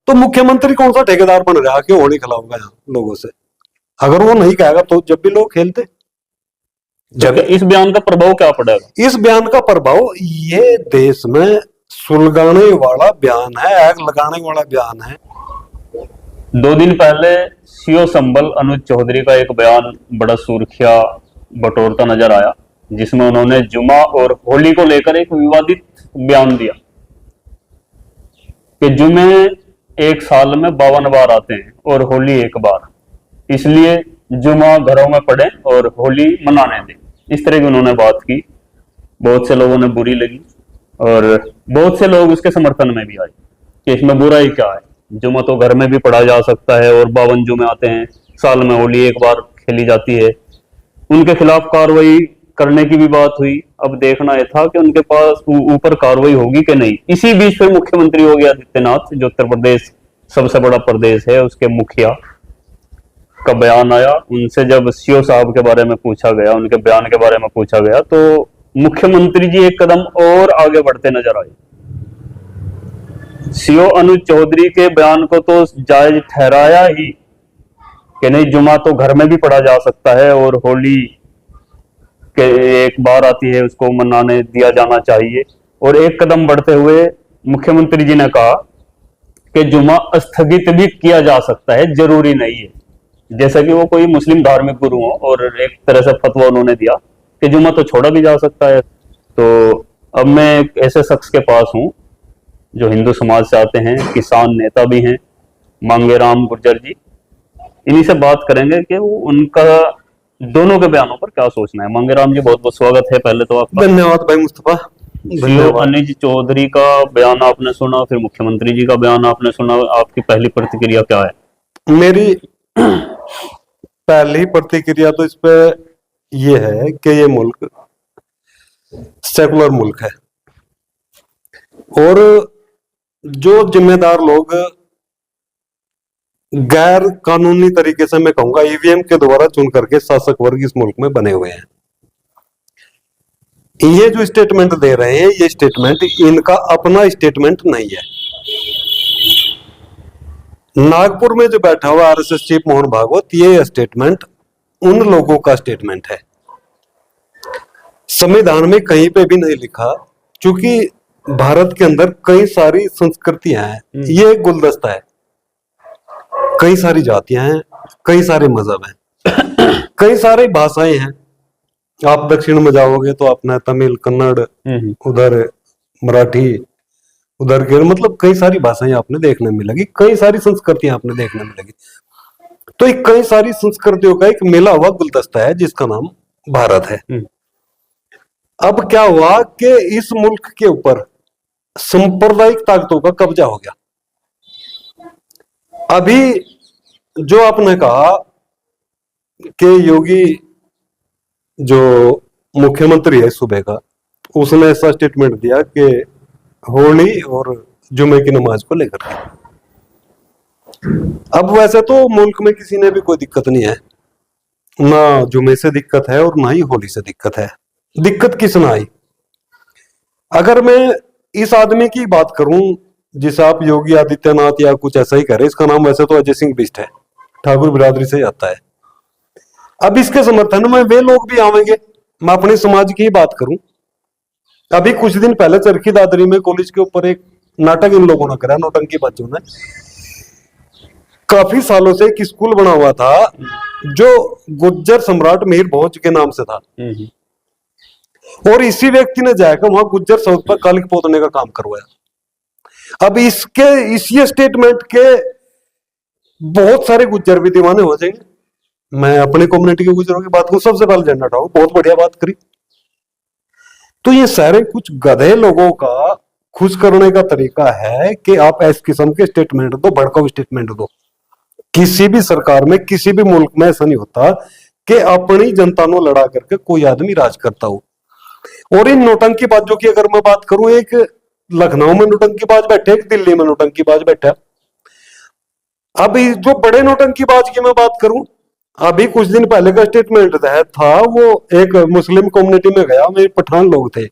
तो मुख्यमंत्री कौन सा ठेकेदार बन रहा कि होली खिलाऊंगा यहाँ लोगों से? अगर वो नहीं कहेगा तो जब भी लोग खेलते। जब इस बयान का प्रभाव क्या पड़ेगा? इस बयान का प्रभाव, ये देश में सुलगाने वाला बयान है, आग लगाने वाला बयान है। 2 दिन पहले सीओ संबल अनुज चौधरी का एक बयान बड़ा सुर्खियां बटोरता नजर आया, जिसमें उन्होंने जुमा और होली को लेकर एक विवादित बयान दिया कि जुमे एक साल में 52 बार आते हैं और होली एक बार, इसलिए जुमा घरों में पढ़ें और होली मनाने दें। इस तरह की उन्होंने बात की। बहुत से लोगों ने बुरी लगी और बहुत से लोग उसके समर्थन में भी आए कि इसमें बुराई क्या है, जुमा तो घर में भी पढ़ा जा सकता है और 52 जुमे आते हैं, साल में होली एक बार खेली जाती है। उनके खिलाफ कार्रवाई करने की भी बात हुई। अब देखना यह था कि उनके पास ऊपर कार्रवाई होगी कि नहीं। इसी बीच फिर मुख्यमंत्री योगी आदित्यनाथ, जो उत्तर प्रदेश सबसे बड़ा प्रदेश है, उसके मुखिया का बयान आया। उनसे जब सीओ साहब के बारे में पूछा गया, उनके बयान के बारे में पूछा गया, तो मुख्यमंत्री जी एक कदम और आगे बढ़ते नजर आए। सीओ अनुज चौधरी के बयान को तो जायज ठहराया ही कि नहीं, जुमा तो घर में भी पढ़ा जा सकता है और होली के एक बार आती है, उसको मनाने दिया जाना चाहिए। और एक कदम बढ़ते हुए मुख्यमंत्री जी ने कहा कि जुमा स्थगित भी किया जा सकता है, जरूरी नहीं है। जैसा कि वो कोई मुस्लिम धार्मिक गुरु हो और एक तरह से फतवा उन्होंने दिया कि जुमा तो छोड़ा भी जा सकता है। तो अब मैं एक ऐसे शख्स के पास हूं जो हिंदू समाज से आते हैं, किसान नेता भी हैं, मांगेराम गुर्जर जी। इन्हीं से बात करेंगे कि वो उनका दोनों के बयानों पर क्या सोचना है। मांगेराम जी, बहुत बहुत स्वागत है पहले तो आपका। धन्यवाद भाई मुस्तफा। सीओ अनुज चौधरी का बयान आपने सुना, फिर मुख्यमंत्री जी का बयान आपने सुना, आपकी पहली प्रतिक्रिया क्या है? मेरी पहली प्रतिक्रिया तो इस पे ये है कि ये मुल्क सेकुलर मुल्क है और जो जिम्मेदार लोग गैर कानूनी तरीके से, मैं कहूंगा ईवीएम के द्वारा चुन करके शासक वर्ग इस मुल्क में बने हुए हैं, ये जो स्टेटमेंट दे रहे हैं, ये स्टेटमेंट इनका अपना स्टेटमेंट नहीं है। नागपुर में जो बैठा हुआ आरएसएस चीफ मोहन भागवत, ये स्टेटमेंट उन लोगों का स्टेटमेंट है। संविधान में कहीं पे भी नहीं लिखा, क्योंकि भारत के अंदर कई सारी संस्कृतियां हैं, ये एक गुलदस्ता है, कई सारी जातियां हैं, कई सारे मजहब हैं, कई सारी भाषाएं हैं। आप दक्षिण में जाओगे तो अपना तमिल, कन्नड़, उधर मराठी, उधर के, मतलब कई सारी भाषाएं आपने देखने में मिलेगी, कई सारी संस्कृतियां आपने देखने में मिलेगी। तो एक कई सारी संस्कृतियों का एक मिला हुआ गुलदस्ता है जिसका नाम भारत है। अब क्या हुआ कि इस मुल्क के ऊपर सांप्रदायिक ताकतों का कब्जा हो गया। अभी जो आपने कहा कि योगी जो मुख्यमंत्री है सूबे का, उसने ऐसा स्टेटमेंट दिया कि होली और जुमे की नमाज को लेकर के। अब वैसे तो मुल्क में किसी ने भी कोई दिक्कत नहीं है, ना जुमे से दिक्कत है और ना ही होली से दिक्कत है। दिक्कत किसने आई? अगर मैं इस आदमी की बात करूं, जिसे आप योगी आदित्यनाथ या कुछ ऐसा ही करें, इसका नाम वैसे तो अजय सिंह बिष्ट है, ठाकुर बिरादरी से आता है। अब इसके समर्थन में वे लोग भी आवेंगे। मैं अपने समाज की ही बात करूं, अभी कुछ दिन पहले चरखी दादरी में कॉलेज के ऊपर एक नाटक इन लोगों ने करा, नौटंकी बच्चों ने। काफी सालों से एक स्कूल बना हुआ था जो गुज्जर सम्राट मीर भोज के नाम से था, और इसी व्यक्ति ने जाकर वहां गुज्जर शब्द पर कालिक पोतने का काम करवाया। अब इसी स्टेटमेंट के बहुत सारे गुज्जर भी दीवाने हो जाएंगे। मैं अपनी कम्युनिटी के गुज्जरों की बात करूं, सबसे पहले झंडा उठाओ, बहुत बढ़िया बात करी। तो ये सारे कुछ गधे लोगों का खुश करने का तरीका है कि आप इस किस्म के स्टेटमेंट दो, भड़काऊ स्टेटमेंट दो। किसी भी सरकार में, किसी भी मुल्क में ऐसा नहीं होता कि अपनी जनता को लड़ा करके कोई आदमी राज करता हो। और इन नौटंकीबाजों की अगर मैं बात करूं, एक लखनऊ में नौटंकीबाज बैठे, एक दिल्ली में नौटंकीबाज बैठा। अब जो बड़े नौटंकीबाज की मैं बात करूं, अभी कुछ दिन पहले का स्टेटमेंट था, वो एक मुस्लिम कम्युनिटी में गया, मेरे पठान लोग थे,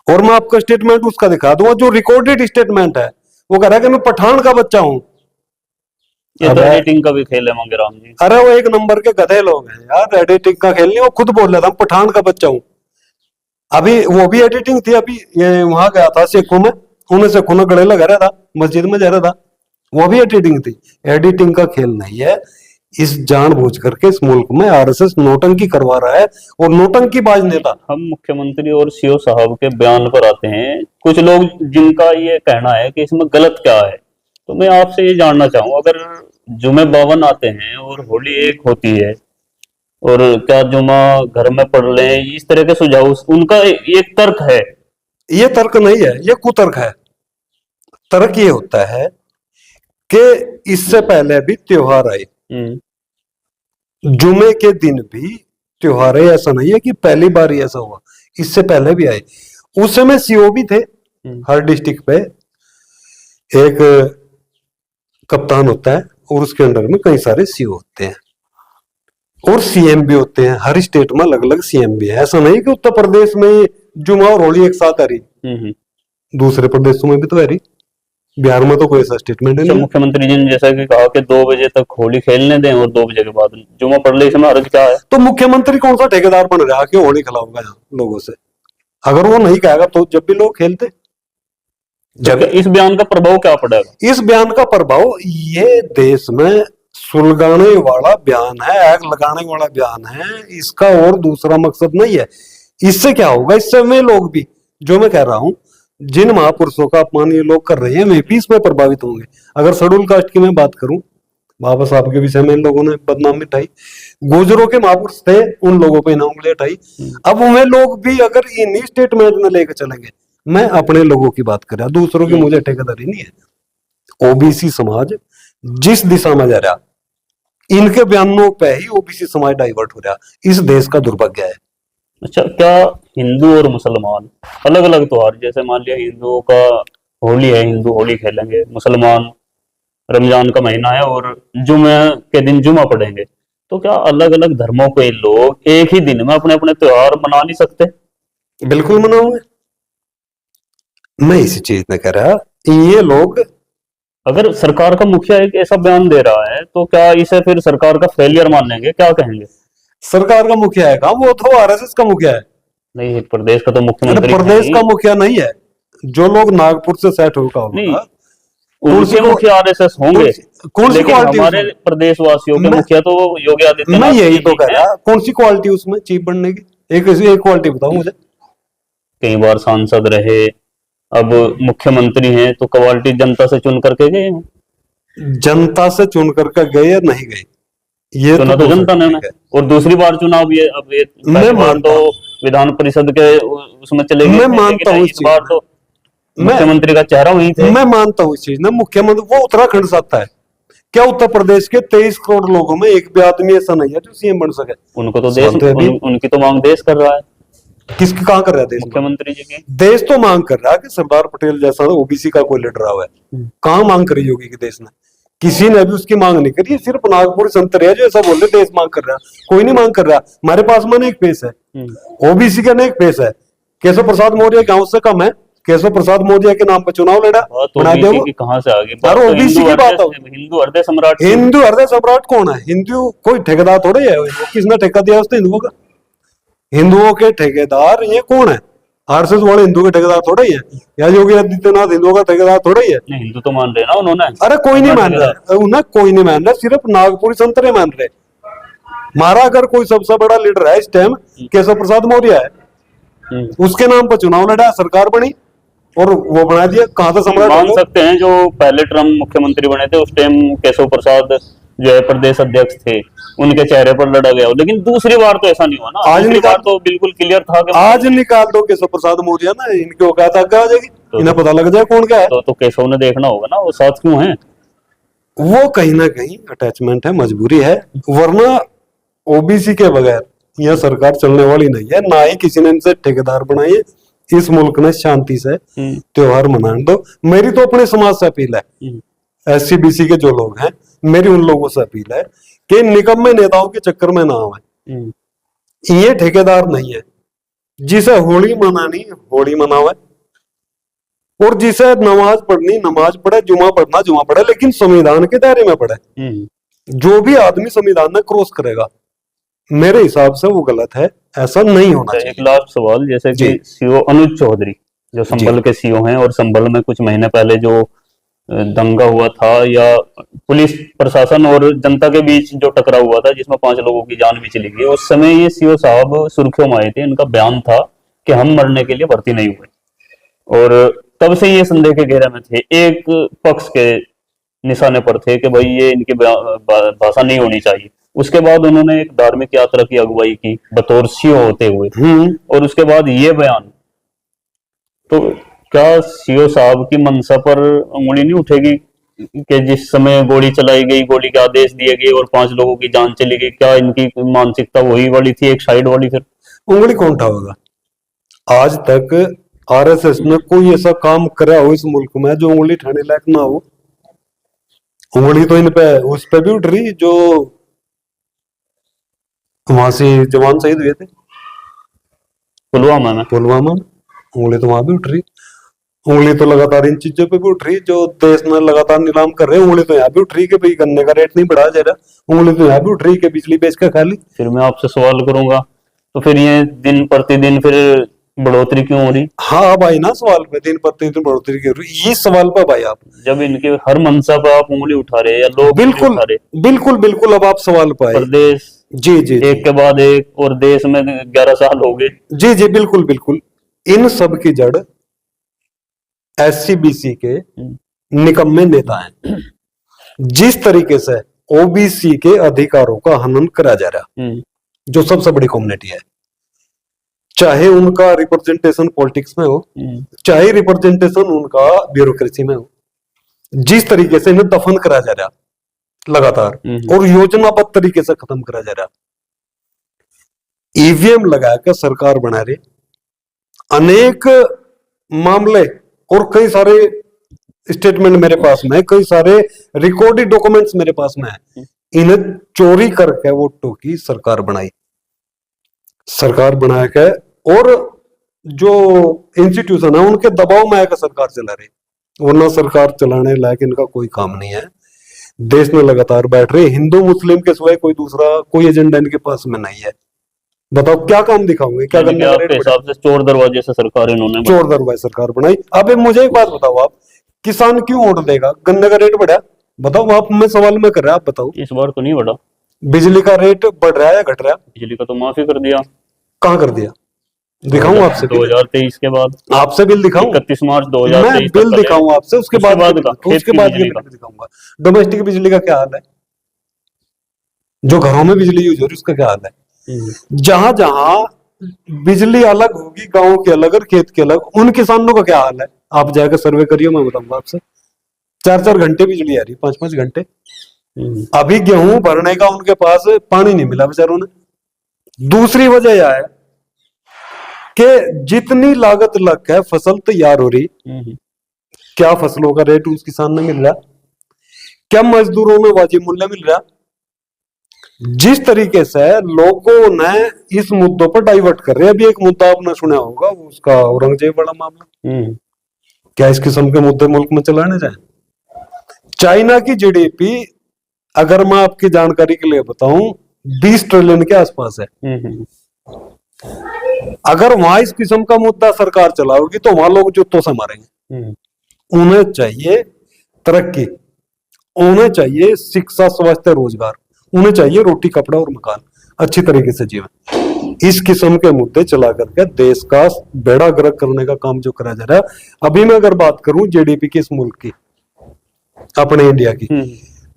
और मैं आपका स्टेटमेंट उसका दिखा दूंगा, जो रिकॉर्डेड स्टेटमेंट है वो कह रहा है कि मैं पठान का बच्चा हूं। ये तो एडिटिंग का भी खेल है मंगेराम जी। अरे वो एक नंबर के गधे लोग हैं यार, एडिटिंग का खेल नहीं, वो खुद बोल रहा था पठान का बच्चा हूं। अभी वो भी एडिटिंग थी, अभी ये वहां गया था सेखों में, उन्हें सेखों में गले लगा रहा था, मस्जिद में जा रहा था, वो भी एडिटिंग थी। एडिटिंग का खेल नहीं है। इस जानबूझ करके इस मुल्क में आरएसएस नोटंकी करवा रहा है, और नोटंकी बाज नेता। हम मुख्यमंत्री और सीओ साहब के बयान पर आते हैं, कुछ लोग जिनका ये कहना है कि इसमें गलत क्या है, तो मैं आपसे ये जानना चाहूँ, अगर जुमे 52 आते हैं और होली एक होती है, और क्या जुमा घर में पढ़ लें, इस तरह के सुझाव उनका एक तर्क है। ये तर्क नहीं है, ये कुतर्क है। तर्क ये होता है कि इससे पहले भी त्योहार आए, जुमे के दिन भी त्योहार है, ऐसा नहीं है कि पहली बार ही ऐसा हुआ, इससे पहले भी आए। उस समय सीओ भी थे, हर डिस्ट्रिक्ट पे एक कप्तान होता है, और उसके अंडर में कई सारे सीओ होते हैं, और सीएम भी होते हैं। हर स्टेट में अलग अलग सीएम भी है। ऐसा नहीं कि उत्तर प्रदेश में जुमा और होली एक साथ आ रही, दूसरे प्रदेशों में भी तो आ रही। बिहार में तो कोई ऐसा स्टेटमेंट नहीं। मुख्यमंत्री जी ने जैसा कि कहा कि 2 बजे तक होली खेलने दें और 2 बजे के बाद जुमा पढ़ ले, इसमें हर्ज क्या है? तो मुख्यमंत्री कौन सा ठेकेदार बन रहा है कि होली खिलाऊंगा यहाँ लोगों से? अगर वो नहीं कहेगा तो जब भी लोग खेलते। जब इस बयान का प्रभाव क्या पड़ेगा? इस बयान का प्रभाव, ये देश में सुलगाने वाला बयान है, आग लगाने वाला बयान है, इसका और दूसरा मकसद नहीं है। इससे क्या होगा, इससे वे लोग भी, जो मैं कह रहा हूं, जिन महापुरुषों का अपमान ये लोग कर रहे हैं, वे भी इसमें प्रभावित होंगे। अगर शेड्यूल कास्ट की मैं बात करूं, बाबा साहब के विषय में इन लोगों ने बदनामी उठाई, गुजरों के महापुरुष थे, उन लोगों पे ना उंगली उठाई। अब वे लोग भी अगर इन्हीं स्टेटमेंट में लेकर चलेंगे, मैं अपने लोगों की बात कर रहा, दूसरों की मुझे ठेकेदारी नहीं है। ओबीसी समाज जिस दिशा में जा रहा, इनके बयानों पे ही ओबीसी समाज डाइवर्ट हो रहा, इस देश का दुर्भाग्य है। अच्छा, क्या हिंदू और मुसलमान अलग अलग त्योहार, जैसे मान लिया हिंदुओं का होली है, हिंदू होली खेलेंगे, मुसलमान रमजान का महीना है और जुमे के दिन जुमा पढ़ेंगे, तो क्या अलग अलग धर्मों के लोग एक ही दिन में अपने अपने त्योहार मना नहीं सकते? बिल्कुल मनाऊंगे, मैं इसी चीज में कह रहा, ये लोग, अगर सरकार का मुखिया एक ऐसा बयान दे रहा है तो क्या इसे फिर सरकार का फेलियर मानेंगे, क्या कहेंगे? सरकार का मुखिया है काम, वो तो आरएसएस का मुखिया है। नहीं, प्रदेश का तो मुख्यमंत्री प्रदेश का मुखिया नहीं है। जो लोग नागपुर से सेट होगा, उनके मुखिया आरएसएस होंगे, कौन सी क्वालिटी हमारे प्रदेशवासियों के मुखिया तो योगी आदित्यनाथ। मैं यही तो कह रहा, कौन सी क्वालिटी उसमें चीफ बनने की? एक क्वालिटी बताओ मुझे। कई बार सांसद रहे, अब मुख्यमंत्री हैं, तो क्वालिटी जनता से चुन करके गए हैं। जनता से चुन करके गए या नहीं गए, ये चुना तो जनता ने, और दूसरी बार चुनाव ये, अब ये मैं मानता तो विधान परिषद के उसमें चले गए, मैं मानता हूँ, इस बार तो मुख्यमंत्री का चेहरा वही थे। मैं मानता हूँ इस चीज ना, मुख्यमंत्री वो उत्तराखंड से आता है, क्या उत्तर प्रदेश के 23 करोड़ लोगों में एक भी आदमी ऐसा नहीं है जो सीएम बन सके? उनको तो देश, उनकी तो मांग देश कर रहा है। किसकी कहाँ कर रहा है देश? मुख्यमंत्री जी की देश तो मांग कर रहा है कि सरदार पटेल जैसा ओबीसी का कोई लीडर हुआ है। कहाँ मांग करी होगी कि देश ने? किसी ने भी उसकी मांग नहीं करी। सिर्फ नागपुर संतरे है जो ऐसा बोल रहे देश मांग कर रहा है, कोई नहीं मांग कर रहा। हमारे पास में एक पेश है, ओबीसी का एक पेश है, केशव प्रसाद मौर्य गांव से कम है, केशव प्रसाद मौर्य के नाम पर चुनाव लड़ा, बना दे वो। कहां से आगे ओबीसी की बात हो, हिंदू हृदय सम्राट। हिंदू हृदय सम्राट कौन है? हिंदू कोई ठेकेदार थोड़े है, किसने ठेका दिया उसने हिंदुओं का? हिंदुओं के ठेकेदार ये कौन है? आरएसएस वाले हिंदू के ठेकेदार थोड़े ही है, या योगी आदित्यनाथ हिंदुओं का ठेकेदार थोड़े ही है। हिंदू तो मान रहे ना उन्होंने। अरे कोई नहीं मान रहा, उन्हें कोई नहीं मान रहा, सिर्फ नागपुरी संतरे मान रहे। हमारा अगर कोई सबसे बड़ा लीडर है इस टाइम, केशव प्रसाद मौर्य है, उसके नाम पर चुनाव लड़ा, सरकार बनी और वो बना दिया। कहां से सम्राट मान सकते हैं? जो पहले ट्रम्प मुख्यमंत्री बने थे उस टाइम केशव प्रसाद जो है प्रदेश अध्यक्ष थे, उनके चेहरे पर लड़ा गया, लेकिन दूसरी बार तो ऐसा नहीं हुआ ना। आज बार तो बिल्कुल क्लियर था कि आज निकाल दो केशव प्रसाद मौर्य ना, इनकी औकात आगे आ जाएगी, इन्हें पता लग जाए कौन क्या है। तो केशव ने देखना होगा ना वो साथ क्यों है। वो कहीं ना कहीं अटैचमेंट है, मजबूरी है, वरना ओबीसी के बगैर यह सरकार चलने वाली नहीं है। ना ही किसी ने इनसे ठेकेदार बनाई है। इस मुल्क में शांति से त्योहार मनाने दो। मेरी तो अपने समाज से अपील है, एससी-बीसी के जो लोग हैं, मेरी उन लोगों से अपील है कि निकम्मे नेताओं के चक्कर में ना आवे। ये ठेकेदार नहीं है, जिसे होली मनानी होली मनावे, और जिसे नमाज पढ़नी नमाज पढ़े, जुमा पढ़ना जुमा पढ़े, लेकिन संविधान के दायरे में पढ़े। जो भी आदमी संविधान में क्रॉस करेगा, मेरे हिसाब से वो गलत है, ऐसा नहीं होना चाहिए। एक लास्ट सवाल, जैसे कि सीओ अनुज चौधरी जो संभल के सीओ हैं, और संभल में कुछ महीने पहले जो दंगा हुआ था या पुलिस प्रशासन और जनता के बीच जो टकराव हुआ था जिसमें 5 लोगों की जान भी चली गई, उस समय ये सीओ साहब सुर्खियों में आए थे। इनका बयान था कि हम मरने के लिए भर्ती नहीं हुए, और तब से ये संदेह के घेरे में थे, एक पक्ष के निशाने पर थे कि भाई ये इनकी भाषा नहीं होनी चाहिए। उसके बाद उन्होंने एक धार्मिक यात्रा की अगुवाई की बतौर सीओ होते हुए, और उसके बाद ये बयान, तो क्या सीओ साहब की मंशा पर उंगली नहीं उठेगी कि जिस समय गोली चलाई गई, गोली के आदेश दिए गए और 5 लोगों की जान चली गई, क्या इनकी मानसिकता वही वाली थी, एक साइड वाली? फिर उंगली कौन उठाएगा? आज तक आरएसएस ने कोई ऐसा काम करा हो इस मुल्क में जो उंगली उठाने लायक ना हो? उंगली तो इन पे उस पे भी उठ रही जो वहां से जवान शहीद हुए थे पुलवामा में। उंगली तो वहां भी उठ रही। उंगली तो लगातार इन चीजों पे भी उठ रही जो देश में लगातार नीलाम कर रहे हैं। उंगली तो यहाँ भी उठ रही कि भाई गन्ने का रेट नहीं बढ़ाया जा रहा। उंगली तो यहाँ भी उठ रही कि बिजली बेच कर खा ली। फिर मैं आपसे सवाल करूंगा, तो फिर ये दिन प्रतिदिन फिर बढ़ोतरी क्यों हो रही? हाँ भाई ना, सवाल पे दिन प्रतिदिन बढ़ोतरी क्यों हो रही, इस सवाल पर भाई आप जब इनके हर मंशा पर आप उंगली उठा रहे हैं या लोग बिल्कुल उठा रहे, बिल्कुल अब आप सवाल पर प्रदेश जी एक के बाद एक, और देश में 11 साल हो गए। जी बिल्कुल इन सब की जड़ एससीबीसी के निकम्मे नेता हैं। जिस तरीके से ओबीसी के अधिकारों का हनन करा जा रहा, जो सबसे बड़ी कम्युनिटी है, चाहे उनका रिप्रेजेंटेशन पॉलिटिक्स में हो, चाहे रिप्रेजेंटेशन उनका ब्यूरोक्रेसी में हो, जिस तरीके से इन्हें दफन करा जा रहा लगातार और योजनाबद्ध तरीके से खत्म करा जा रहा। ईवीएम लगाकर सरकार बना रही, अनेक मामले और कई सारे स्टेटमेंट मेरे पास में है, कई सारे रिकॉर्डेड डॉक्यूमेंट्स मेरे पास में है। इन्हें चोरी करके वोटों की सरकार बनाई, सरकार बना के, और जो इंस्टीट्यूशन है उनके दबाव में आकर सरकार चला रही, वरना सरकार चलाने लायक इनका कोई काम नहीं है। देश में लगातार बैठ रहे, हिंदू मुस्लिम के सिवाय कोई दूसरा कोई एजेंडा इनके पास में नहीं है। बताओ क्या काम दिखाओगे? क्या करने आपके हिसाब से चोर दरवाजे से सरकार इन्होंने चोर दरवाजे सरकार बनाई। अब मुझे एक बात बताओ, आप किसान क्यों वोट देगा? गन्ने का रेट बढ़ा, बताओ आप, मैं सवाल में कर रहा, आप बताओ। इस बार तो नहीं बढ़ा। बिजली का रेट बढ़ रहा है या घट रहा है? बिजली का तो माफी कर दिया। कहाँ कर दिया? दिखाऊं आपसे 2023 के बाद? आपसे बिल दिखाऊं? 31 मार्च 2023 मैं बिल दिखाऊं आपसे, उसके बाद दिखाऊंगा। डोमेस्टिक बिजली का क्या हाल है, जो घरों में बिजली यूज हो रही उसका क्या हाल है? जहां जहां बिजली अलग होगी, गांव की अलग और खेत के अलग, उन किसानों का क्या हाल है? आप जाकर सर्वे करिए, मैं बताऊंगा आपसे। 4-4 घंटे बिजली आ रही, 5-5 घंटे। अभी गेहूं भरने का उनके पास पानी नहीं मिला बेचारों ने। दूसरी वजह यह है कि जितनी लागत लग है फसल तैयार हो रही, क्या फसलों का रेट उस किसान ने मिल रहा? क्या मजदूरों में वाजिब मूल्य मिल रहा? जिस तरीके से लोगों ने इस मुद्दों पर डाइवर्ट कर रहे हैं, अभी एक मुद्दा आपने सुना होगा उसका, औरंगजेब वाला मामला। क्या इस किस्म के मुद्दे मुल्क में चलाने जाए? चाइना की जीडीपी, अगर मैं आपकी जानकारी के लिए बताऊं, 20 ट्रिलियन के आसपास है। अगर वहां इस किस्म का मुद्दा सरकार चलाओगी तो वहां लोग जूतों से मारेंगे। उन्हें चाहिए तरक्की, उन्हें चाहिए शिक्षा, स्वास्थ्य, रोजगार, उन्हें चाहिए रोटी, कपड़ा और मकान, अच्छी तरीके से जीवन। इस किस्म के मुद्दे चला करके देश का बेड़ा गर्क करने का काम जो करा जा रहा है। अभी मैं अगर बात करूं जीडीपी की इस मुल्क की, अपने इंडिया की,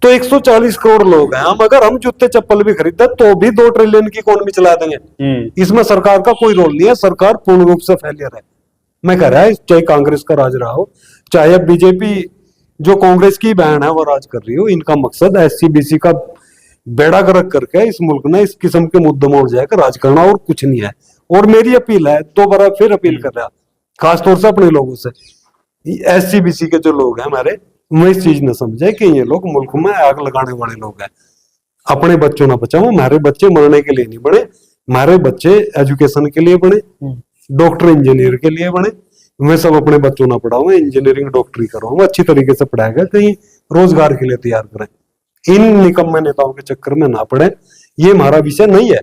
तो 140 करोड़ लोग हैं। हम अगर हम जूते चप्पल भी खरीदते तो भी 2 ट्रिलियन की इकोनॉमी चला देंगे। इसमें सरकार का कोई रोल नहीं है, सरकार पूर्ण रूप से फेलियर है। मैं कह रहा है, चाहे कांग्रेस का राज रहा हो, चाहे बीजेपी जो कांग्रेस की बहन है वो राज कर रही हो, इनका मकसद एससीबीसी का बेड़ा गर्क करके इस मुल्क ने इस किस्म के मुद्दों में जाकर राज करना, और कुछ नहीं है। और मेरी अपील है, दोबारा फिर अपील कर रहा, खासतौर से अपने लोगों से, एससीबीसी के जो लोग हैं हमारे, वो इस चीज न समझे कि ये लोग मुल्क में आग लगाने वाले लोग हैं। अपने बच्चों ना बचाओ। हमारे बच्चे मरने के लिए नहीं बने, हमारे बच्चे एजुकेशन के लिए बने, डॉक्टर इंजीनियर के लिए बने, मैं सब अपने बच्चों ना पढ़ाऊं, इंजीनियरिंग डॉक्टरी कराऊंगा, अच्छी तरीके से पढ़ाएगा, कहीं रोजगार के लिए तैयार करें। इन निकम्मे नेताओं के चक्कर में ना पड़े। ये हमारा विषय नहीं है,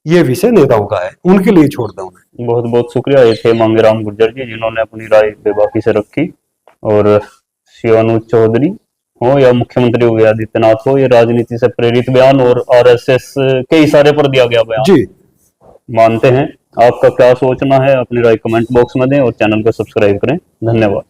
ये विषय नेताओं का है, उनके लिए छोड़ दो उन्हें। बहुत बहुत शुक्रिया। ये थे मांगेराम गुर्जर जी, जिन्होंने अपनी राय बेबाकी से रखी। और शिवानंद चौधरी हो या मुख्यमंत्री योगी आदित्यनाथ हो, ये राजनीति से प्रेरित बयान और आरएसएस के इशारे पर दिया गया बयान जी मानते हैं। आपका क्या सोचना है अपनी राय कमेंट बॉक्स में दें और चैनल को सब्सक्राइब करें। धन्यवाद।